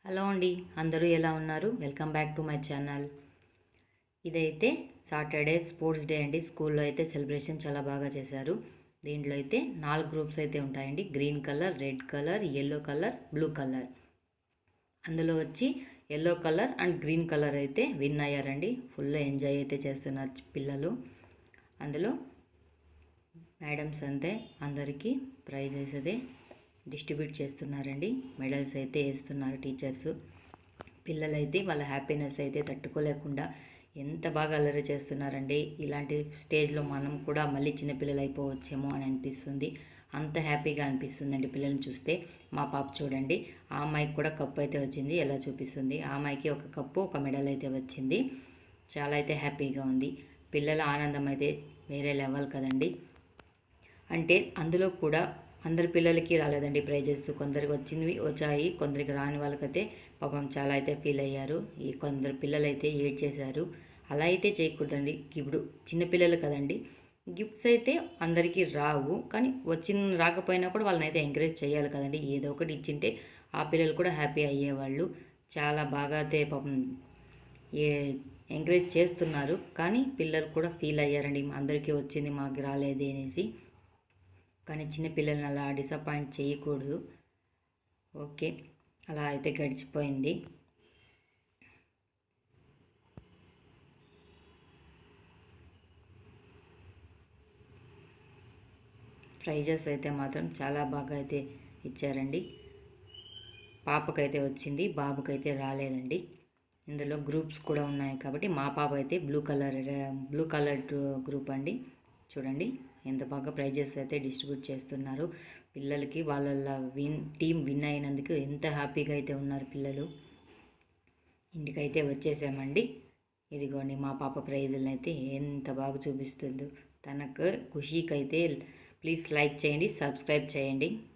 Hello అండి, అందరూ ఎలా ఉన్నారు? Welcome back to my channel. ఇదైతే సాటర్డే స్పోర్ట్స్ డే అండి. స్కూల్లో అయితే సెలబ్రేషన్ చాలా బాగా చేశారు. దీంట్లో అయితే 4 గ్రూప్స్ అయితే ఉంటాయండి. Green colour, red colour, yellow colour, blue colour. అందులో వచ్చి yellow colour and green colour అయితే విన్ అయ్యారండి. ఫుల్ ఎంజాయ్ అయితే చేస్తున్నారు పిల్లలు. అందులో మేడమ్స్ అంతే అందరికీ ప్రైజెస్ అయితే డిస్ట్రిబ్యూట్ చేస్తున్నారండి. మెడల్స్ అయితే వేస్తున్నారు టీచర్స్. పిల్లలైతే వాళ్ళ హ్యాపీనెస్ అయితే తట్టుకోలేకుండా ఎంత బాగా అల్లరి చేస్తున్నారండి. ఇలాంటి స్టేజ్లో మనం కూడా మళ్ళీ చిన్నపిల్లలు అయిపోవచ్చేమో అని అనిపిస్తుంది. అంత హ్యాపీగా అనిపిస్తుందండి పిల్లల్ని చూస్తే. మా పాప చూడండి, ఆ అమ్మాయికి కూడా కప్పు అయితే వచ్చింది. ఎలా చూపిస్తుంది, ఆ అమ్మాయికి ఒక కప్పు ఒక మెడల్ అయితే వచ్చింది. చాలా అయితే హ్యాపీగా ఉంది. పిల్లల ఆనందం అయితే వేరే లెవెల్ కదండి. అంటే అందులో కూడా అందరి పిల్లలకి రాలేదండి ప్రైజెస్. కొందరికి వచ్చాయి, కొందరికి రాని వాళ్ళకైతే పాపం చాలా అయితే ఫీల్ అయ్యారు. ఈ కొందరు పిల్లలైతే ఏడ్చేశారు. అలా అయితే చేయకూడదండి. ఇప్పుడు చిన్నపిల్లలు కదండి, గిఫ్ట్స్ అయితే అందరికీ రావు, కానీ రాకపోయినా కూడా వాళ్ళని అయితే ఎంకరేజ్ చేయాలి కదండి. ఏదో ఒకటి ఇచ్చింటే ఆ పిల్లలు కూడా హ్యాపీ అయ్యేవాళ్ళు. చాలా బాగా అయితే పాపం ఏ ఎంకరేజ్ చేస్తున్నారు. కానీ పిల్లలు కూడా ఫీల్ అయ్యారండి, అందరికీ వచ్చింది మాకు రాలేదే అనేసి. కానీ చిన్నపిల్లల్ని అలా డిసప్పాయింట్ చేయకూడదు. ఓకే, అలా అయితే గడిచిపోయింది. ప్రైజెస్ అయితే మాత్రం చాలా బాగా అయితే ఇచ్చారండి. పాపకైతే వచ్చింది, బాబుకైతే రాలేదండి. ఇందులో గ్రూప్స్ కూడా ఉన్నాయి కాబట్టి మా పాప అయితే బ్లూ కలర్ గ్రూప్ అండి. చూడండి ఎంత బాగా ప్రైజెస్ అయితే డిస్ట్రిబ్యూట్ చేస్తున్నారు పిల్లలకి. వాళ్ళ టీం విన్ అయినందుకు ఎంత హ్యాపీగా అయితే ఉన్నారు పిల్లలు. ఇంటికైతే వచ్చేసామండి. ఇదిగోండి మా పాప ప్రైజులను అయితే ఎంత బాగా చూపిస్తుందో. తనకు ఖుషీకి అయితే ప్లీజ్ లైక్ చేయండి, సబ్స్క్రైబ్ చేయండి.